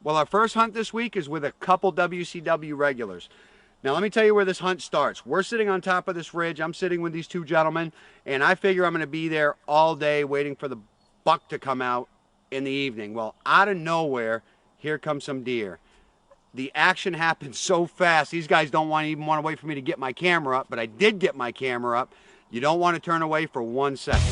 Well, our first hunt this week is with a couple WCW regulars. Now, let me tell you where this hunt starts. We're sitting on top of this ridge. I'm sitting with these two gentlemen, and I figure I'm going to be there all day waiting for the buck to come out in the evening. Well, out of nowhere, here comes some deer. The action happens so fast, these guys don't even want to wait for me to get my camera up, but I did get my camera up. You don't want to turn away for 1 second.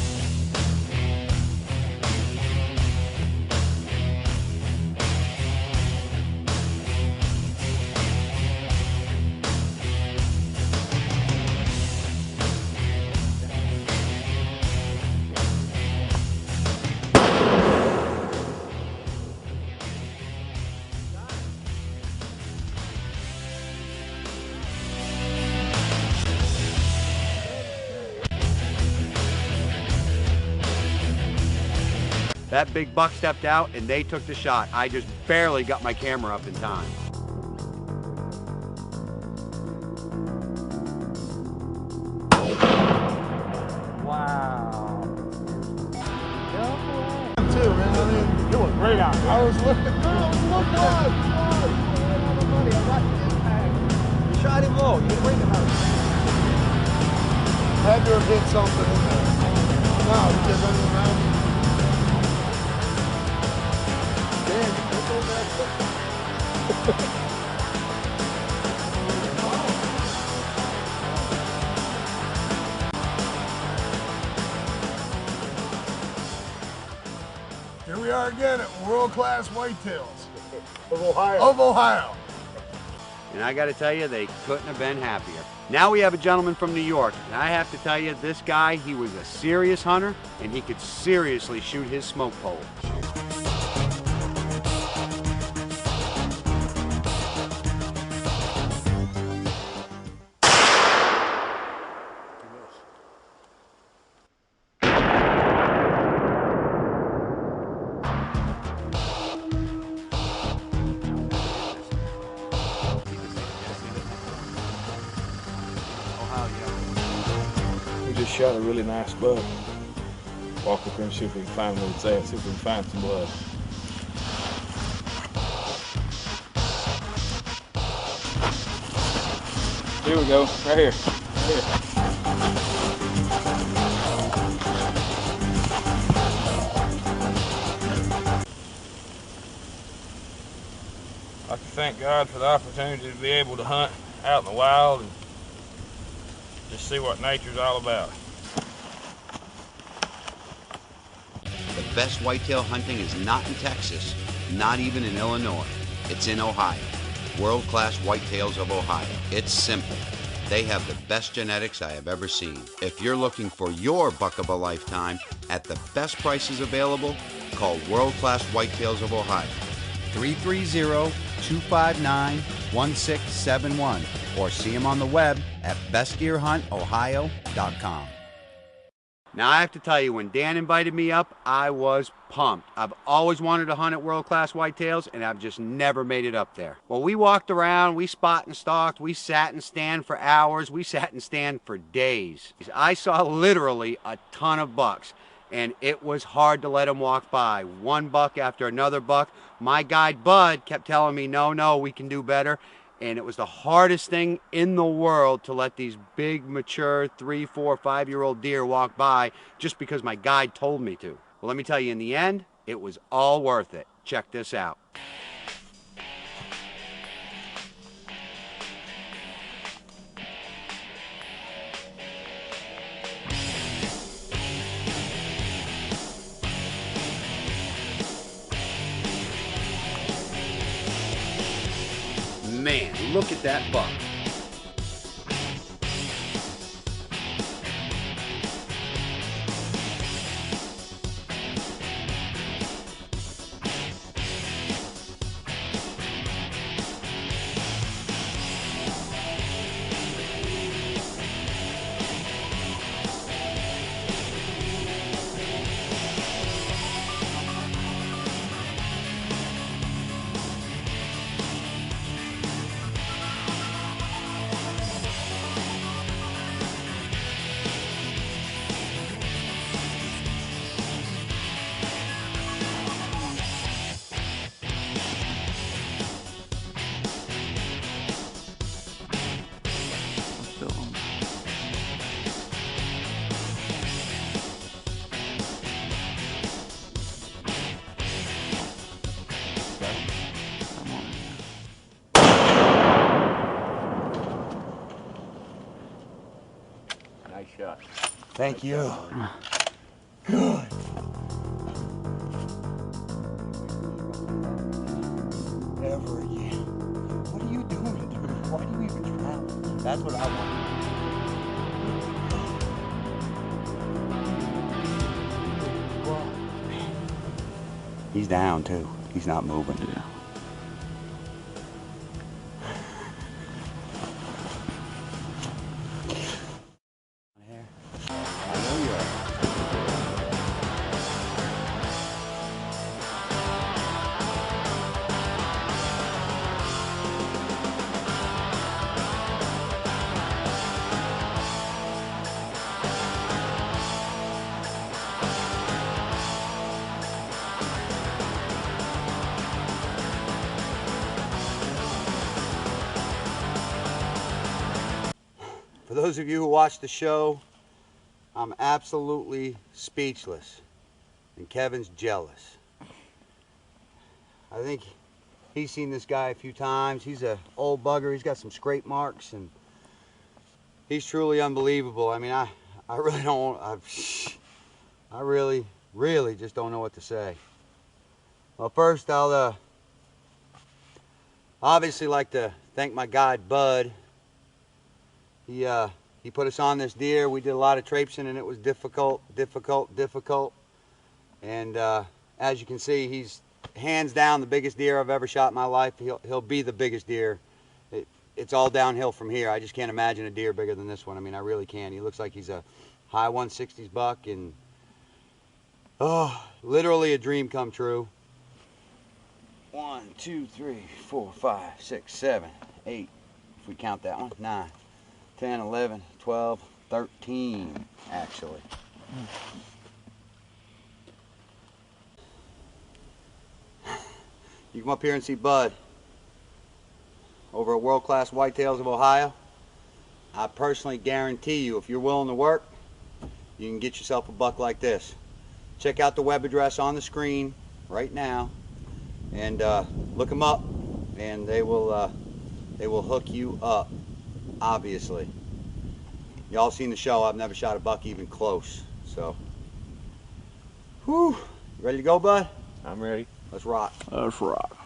That big buck stepped out and they took the shot. I just barely got my camera up in time. Wow. Too, man. I mean, it was great out. I was looking. You shot him low. You didn't bring him out. Had to have hit something in there. No, he just went around. Here we are again at World Class Whitetails of Ohio. And I got to tell you, they couldn't have been happier. Now we have a gentleman from New York, and I have to tell you, this guy, he was a serious hunter, and he could seriously shoot his smoke pole. We just shot a really nice buck. Walk up here and see if we can find where it's at, see if we can find some blood. Here we go, right here, right here. I can thank God for the opportunity to be able to hunt out in the wild and just see what nature's all about. The best whitetail hunting is not in Texas, not even in Illinois. It's in Ohio. World Class Whitetails of Ohio. It's simple. They have the best genetics I have ever seen. If you're looking for your buck of a lifetime at the best prices available, call World Class Whitetails of Ohio. 330-259-1671 or see them on the web at bestdeerhuntohio.com. Now I have to tell you, when Dan invited me up, I was pumped. I've always wanted to hunt at World Class Whitetails, and I've just never made it up there. Well, we walked around, we spot and stalked, we sat and stand for hours, we sat and stand for days. I saw literally a ton of bucks, and it was hard to let them walk by. One buck after another buck. My guide, Bud, kept telling me, no, we can do better. And it was the hardest thing in the world to let these big, mature 3, 4, 5-year-old deer walk by just because my guide told me to. Well, let me tell you, in the end, it was all worth it. Check this out. Man, look at that buck. shot. Thank you. Good. Ever again. What are you doing, dude? Why do you even travel? That's what I want. He's down too. He's not moving. Yeah. For those of you who watch the show, I'm absolutely speechless, and Kevin's jealous. I think he's seen this guy a few times. He's an old bugger. He's got some scrape marks, and he's truly unbelievable. I mean, I really don't, I really just don't know what to say. Well, first I'll obviously like to thank my guide, Bud. He put us on this deer. We did a lot of traipsing, and it was difficult. And as you can see, he's hands down the biggest deer I've ever shot in my life. He'll be the biggest deer. It's all downhill from here. I just can't imagine a deer bigger than this one. I mean, I really can't. He looks like he's a high 160s buck, and oh, literally a dream come true. 1, 2, 3, 4, 5, 6, 7, 8. If we count that one, 9. 10, 11, 12, 13, actually. You come up here and see Bud over at World Class Whitetails of Ohio. I personally guarantee you, if you're willing to work, you can get yourself a buck like this. Check out the web address on the screen right now, and look them up, and they will hook you up. Obviously, y'all seen the show. I've never shot a buck even close. So, whew, you ready to go, Bud? I'm ready. Let's rock. Let's rock.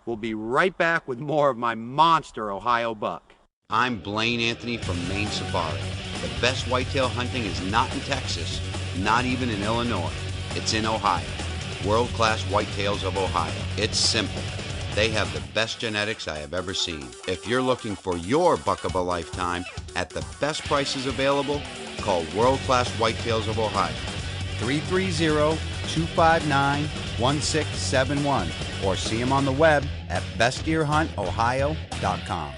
We'll be right back with more of my monster Ohio buck. I'm Blaine Anthony from Maine Safari. The best whitetail hunting is not in Texas, not even in Illinois. It's in Ohio. World Class Whitetails of Ohio. It's simple. They have the best genetics I have ever seen. If you're looking for your buck of a lifetime at the best prices available, call World Class Whitetails of Ohio. 330-259-1671 or see them on the web at bestdeerhuntohio.com.